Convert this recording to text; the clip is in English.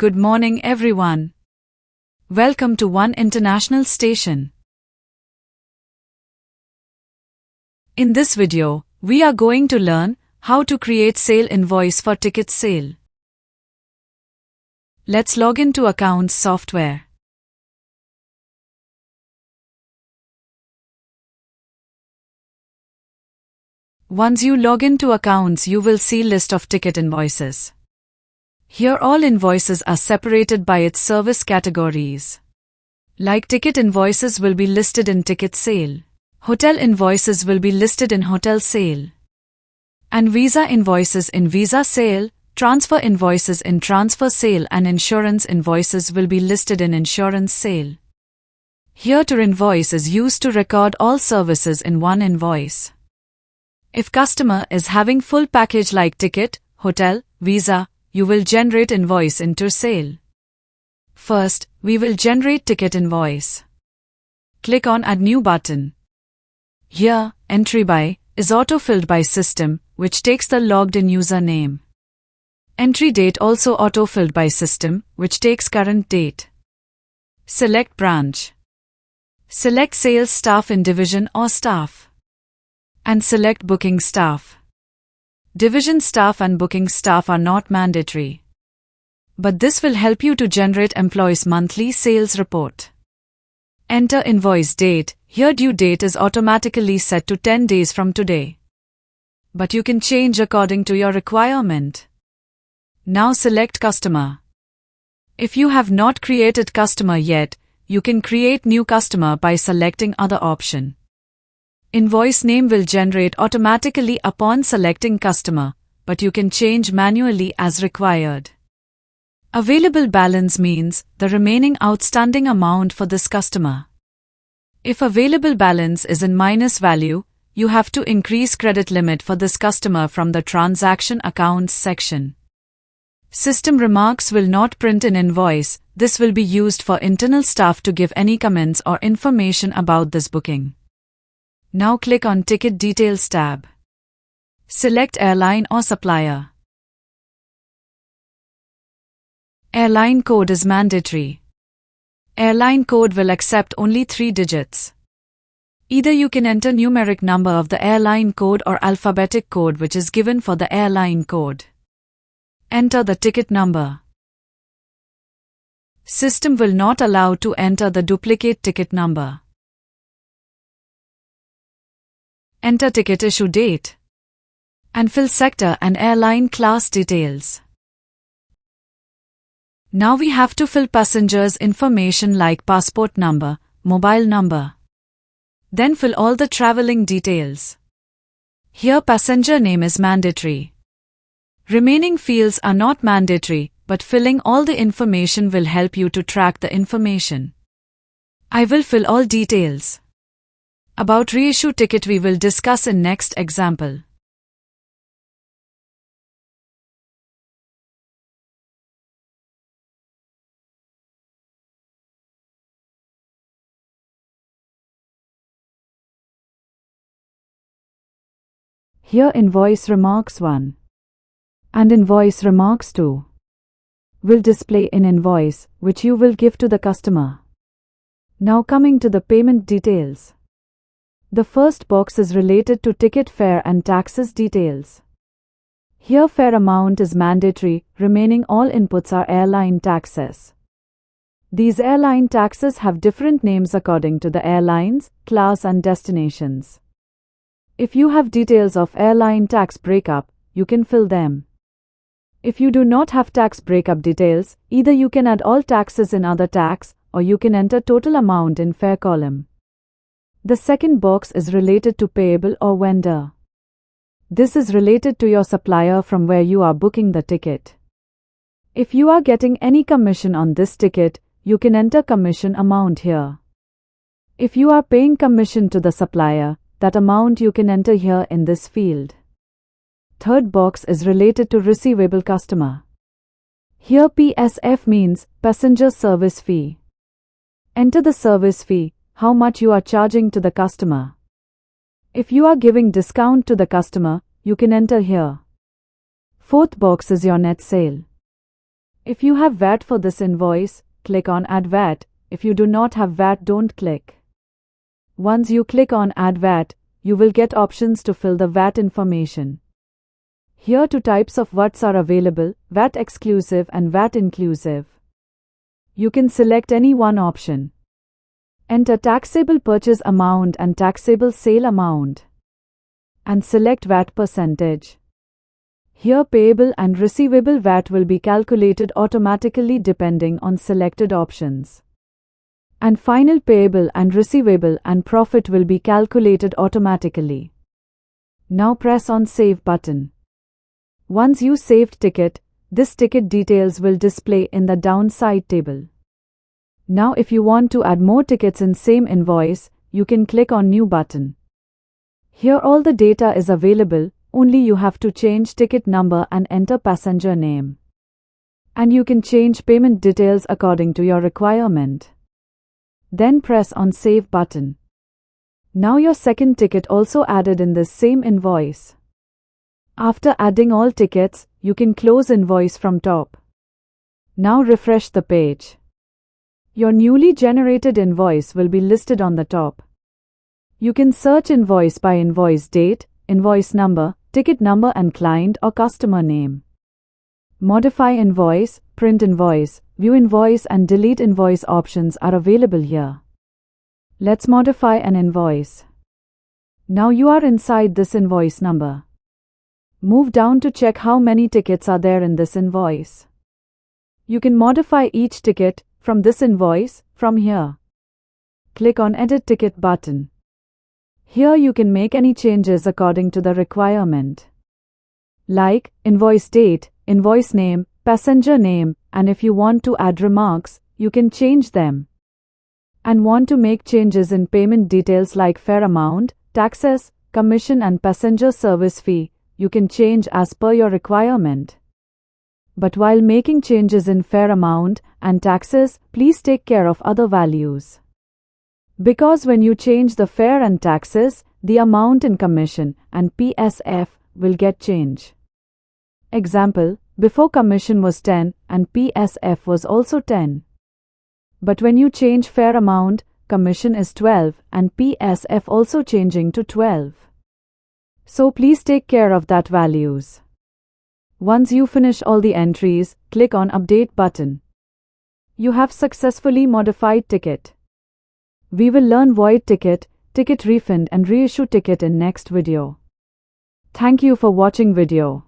Good morning everyone. Welcome to One International Station. In this video, we are going to learn how to create sale invoice for ticket sale. Let's log into Accounts Software. Once you log into Accounts, you will see list of ticket invoices. Here all invoices are separated by its service categories. Like ticket invoices will be listed in ticket sale. Hotel invoices will be listed in hotel sale. And visa invoices in visa sale, transfer invoices in transfer sale, and insurance invoices will be listed in insurance sale. Here to invoice is used to record all services in one invoice. If customer is having full package like ticket, hotel, visa, you will generate invoice into sale. First, we will generate ticket invoice. Click on Add New button. Here, Entry By is auto-filled by system, which takes the logged in username. Entry Date also auto-filled by system, which takes current date. Select Branch. Select Sales Staff in Division or Staff. And select Booking Staff. Division staff and booking staff are not mandatory. But this will help you to generate employees' monthly sales report. Enter invoice date. Here due date is automatically set to 10 days from today. But you can change according to your requirement. Now select customer. If you have not created customer yet, you can create new customer by selecting other option. Invoice name will generate automatically upon selecting customer, but you can change manually as required. Available balance means the remaining outstanding amount for this customer. If available balance is in minus value, you have to increase credit limit for this customer from the transaction accounts section. System remarks will not print in invoice. This will be used for internal staff to give any comments or information about this booking. Now click on Ticket Details tab. Select airline or supplier. Airline code is mandatory. Airline code will accept only 3 digits. Either you can enter numeric number of the airline code or alphabetic code which is given for the airline code. Enter the ticket number. System will not allow to enter the duplicate ticket number. Enter ticket issue date. And fill sector and airline class details. Now we have to fill passengers' information like passport number, mobile number. Then fill all the traveling details. Here passenger name is mandatory. Remaining fields are not mandatory, but filling all the information will help you to track the information. I will fill all details. About reissue ticket we will discuss in next example. Here invoice remarks 1 and invoice remarks 2 will display in invoice which you will give to the customer. Now coming to the payment details. The first box is related to ticket fare and taxes details. Here fare amount is mandatory, remaining all inputs are airline taxes. These airline taxes have different names according to the airlines, class and destinations. If you have details of airline tax breakup, you can fill them. If you do not have tax breakup details, either you can add all taxes in other tax or you can enter total amount in fare column. The second box is related to payable or vendor. This is related to your supplier from where you are booking the ticket. If you are getting any commission on this ticket, you can enter commission amount here. If you are paying commission to the supplier, that amount you can enter here in this field. Third box is related to receivable customer. Here PSF means passenger service fee. Enter the service fee, how much you are charging to the customer. If you are giving discount to the customer, you can enter here. Fourth box is your net sale. If you have VAT for this invoice, click on Add VAT. If you do not have VAT, don't click. Once you click on Add VAT, you will get options to fill the VAT information. Here two types of VATs are available, VAT exclusive and VAT inclusive. You can select any one option. Enter taxable purchase amount and taxable sale amount. And select VAT percentage. Here payable and receivable VAT will be calculated automatically depending on selected options. And final payable and receivable and profit will be calculated automatically. Now press on Save button. Once you saved ticket, this ticket details will display in the downside table. Now if you want to add more tickets in same invoice, you can click on New button. Here all the data is available, only you have to change ticket number and enter passenger name. And you can change payment details according to your requirement. Then press on Save button. Now your second ticket also added in this same invoice. After adding all tickets, you can close invoice from top. Now refresh the page. Your newly generated invoice will be listed on the top. You can search invoice by invoice date, invoice number, ticket number and client or customer name. Modify invoice, print invoice, view invoice and delete invoice options are available here. Let's modify an invoice. Now you are inside this invoice number. Move down to check how many tickets are there in this invoice. You can modify each ticket from this invoice from here. Click on Edit Ticket button. Here you can make any changes according to the requirement. Like invoice date, invoice name, passenger name, and if you want to add remarks, you can change them. And want to make changes in payment details like fare amount, taxes, commission and passenger service fee, you can change as per your requirement. But while making changes in fare amount and taxes, please take care of other values. Because when you change the fare and taxes, the amount in commission and PSF will get changed. Example, before commission was 10 and PSF was also 10. But when you change fare amount, commission is 12 and PSF also changing to 12. So please take care of that values. Once you finish all the entries, click on Update button. You have successfully modified ticket. We will learn void ticket, ticket refund and reissue ticket in next video. Thank you for watching video.